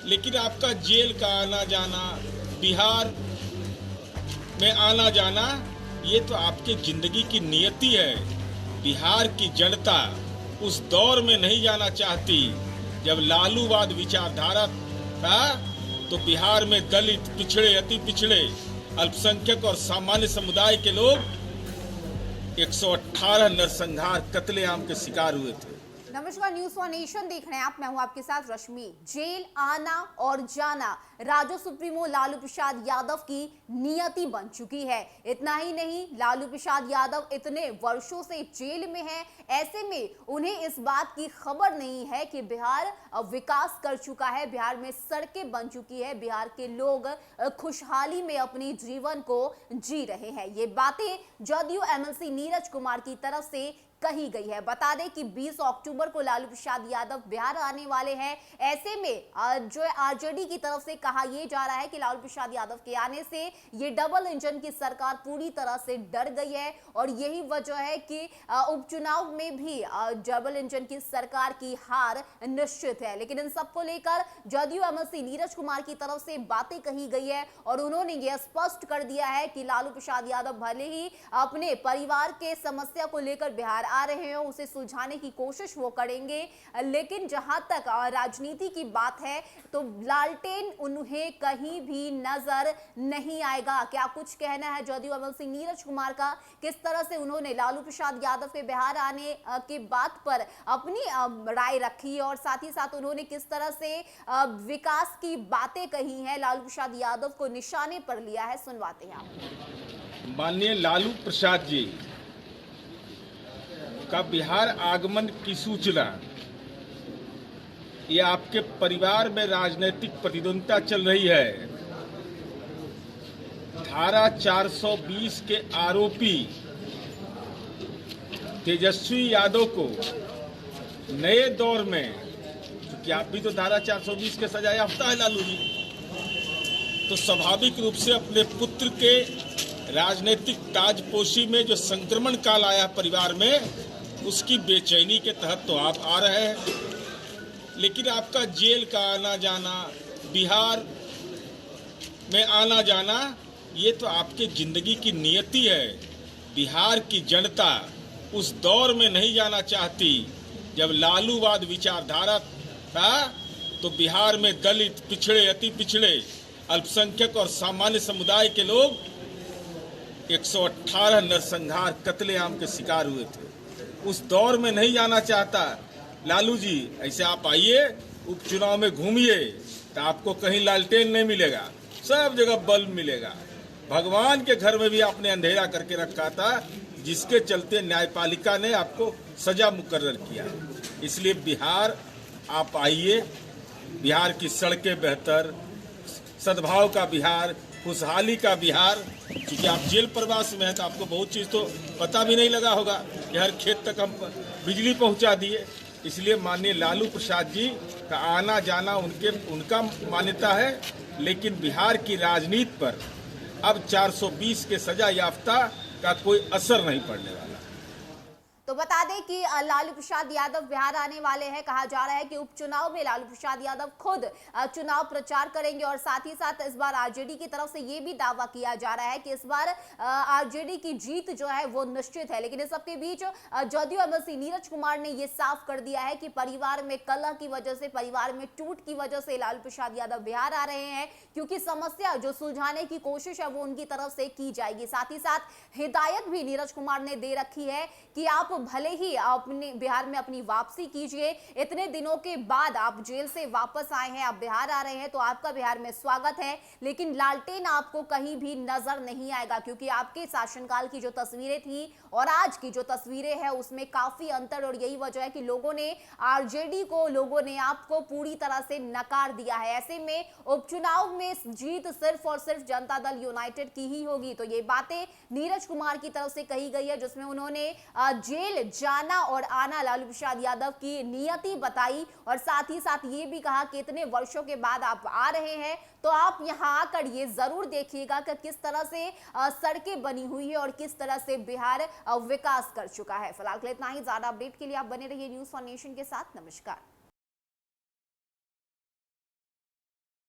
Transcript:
लेकिन आपका जेल का आना जाना, बिहार में आना जाना, ये तो आपके जिंदगी की नियति है। बिहार की जनता उस दौर में नहीं जाना चाहती जब लालूवाद विचारधारा था, तो बिहार में दलित, पिछड़े, अति पिछड़े, अल्पसंख्यक और सामान्य समुदाय के लोग 118 नरसंहार कत्लेआम के शिकार हुए थे। नमस्कार, न्यूज़ फॉर नेशन देख रहे हैं आप। मैं हूं आपके साथ रश्मि। जेल आना और जाना राजद सुप्रीमो लालू प्रसाद यादव की नियति बन चुकी है। इतना ही नहीं, लालू प्रसाद यादव इतने वर्षों से जेल में हैं, ऐसे में उन्हें इस बात की खबर नहीं है कि बिहार विकास कर चुका है, बिहार में सड़कें बन चुकी है, बिहार के लोग खुशहाली में अपनी जीवन को जी रहे हैं। ये बातें जदयू एमएलसी नीरज कुमार की तरफ से कही गई है। बता दें कि 20 अक्टूबर को लालू प्रसाद यादव बिहार आने वाले हैं। ऐसे में जो आरजेडी की तरफ से कहा यह जा रहा है कि लालू प्रसाद यादव के आने से ये डबल इंजन की सरकार पूरी तरह से डर गई है और यही वजह है कि उपचुनाव में भी डबल इंजन की सरकार की हार निश्चित है। लेकिन इन सबको लेकर जदयू एमएलसी नीरज कुमार की तरफ से बातें कही गई है और उन्होंने यह स्पष्ट कर दिया है कि लालू प्रसाद यादव भले ही अपने परिवार के समस्या को लेकर बिहार आ रहे हो, उसे सुलझाने की कोशिश वो करेंगे, लेकिन जहां तक राजनीति की बात है तो लालटेन उन्हें कहीं भी नजर नहीं आएगा। क्या कुछ कहना है जदयू एमएलसी नीरज कुमार का, किस तरह से उन्होंने लालू प्रसाद यादव के बिहार आने के बात पर अपनी राय रखी और साथ ही साथ उन्होंने किस तरह से विकास की बातें कही हैं, लालू प्रसाद यादव को निशाने पर लिया है, सुनवाते हैं आप। माननीय लालू प्रसाद जी का बिहार आगमन की सूचना, ये आपके परिवार में राजनीतिक प्रतिद्वंदिता चल रही है। धारा 420 के आरोपी तेजस्वी यादव को नए दौर में, क्योंकि आप भी तो धारा 420 के सजा याफ्ता है लालू जी, तो स्वाभाविक रूप से अपने पुत्र के राजनीतिक ताजपोशी में जो संक्रमण काल आया परिवार में, उसकी बेचैनी के तहत तो आप आ रहे हैं। लेकिन आपका जेल का आना जाना, बिहार में आना जाना, ये तो आपके जिंदगी की नियति है। बिहार की जनता उस दौर में नहीं जाना चाहती जब लालूवाद विचारधारा था, तो बिहार में दलित, पिछड़े, अति पिछड़े, अल्पसंख्यक और सामान्य समुदाय के लोग 118 नरसंहार कत्लेआम के शिकार हुए थे। उस दौर में नहीं जाना चाहता लालू जी। ऐसे आप आइए, उपचुनाव में घूमिए तो आपको कहीं लालटेन नहीं मिलेगा, सब जगह बल्ब मिलेगा। भगवान के घर में भी आपने अंधेरा करके रखा था, जिसके चलते न्यायपालिका ने आपको सजा मुकर्रर किया। इसलिए बिहार आप आइए, बिहार की सड़कें बेहतर, सद्भाव का बिहार, खुशहाली का बिहार। क्योंकि आप जेल प्रवास में हैं तो आपको बहुत चीज़ तो पता भी नहीं लगा होगा कि हर खेत तक हम बिजली पहुंचा दिए। इसलिए माननीय लालू प्रसाद जी का आना जाना उनका मान्यता है, लेकिन बिहार की राजनीति पर अब 420 के सजा याफ्ता का कोई असर नहीं पड़ने वाला। तो बता दें कि लालू प्रसाद यादव बिहार आने वाले हैं। कहा जा रहा है कि उपचुनाव में लालू प्रसाद यादव खुद चुनाव प्रचार करेंगे और साथ ही साथ इस बार आरजेडी की तरफ से ये भी दावा किया जा रहा है कि इस बार आरजेडी की जीत जो है वो निश्चित है। लेकिन इस सबके बीच जदयू एमएलसी नीरज कुमार ने ये साफ कर दिया है कि परिवार में कलह की वजह से, परिवार में टूट की वजह से लालू प्रसाद यादव बिहार आ रहे हैं, क्योंकि समस्या जो सुलझाने की कोशिश है वो उनकी तरफ से की जाएगी। साथ ही साथ हिदायत भी नीरज कुमार ने दे रखी है कि आप भले ही अपने बिहार में अपनी वापसी कीजिए, इतने दिनों के बाद आप जेल से वापस आए हैं, आप बिहार आ रहे हैं, तो आपका बिहार में स्वागत है, लेकिन लालटेन आपको कहीं भी नजर नहीं आएगा, क्योंकि आपके शासनकाल की जो तस्वीरें थी और आज की जो तस्वीरें हैं उसमें काफी अंतर। और यही वजह है कि लोगों ने आरजेडी को, लोगों ने आपको पूरी तरह से नकार दिया है। ऐसे में उपचुनाव में जीत सिर्फ और सिर्फ जनता दल यूनाइटेड की ही होगी। तो ये बातें नीरज कुमार की तरफ से कही गई है, जिसमें उन्होंने जेल जाना और आना लालू प्रसाद यादव की नियति बताई और साथ ही साथ ये भी कहा कि इतने वर्षों के बाद आप आ रहे हैं तो आप यहां आकर ये जरूर देखिएगा कि किस तरह से सड़कें बनी हुई है और किस तरह से बिहार विकास कर चुका है। फिलहाल इतना ही। ज्यादा अपडेट के लिए आप बने रहिए न्यूज़ फॉर नेशन के साथ। नमस्कार।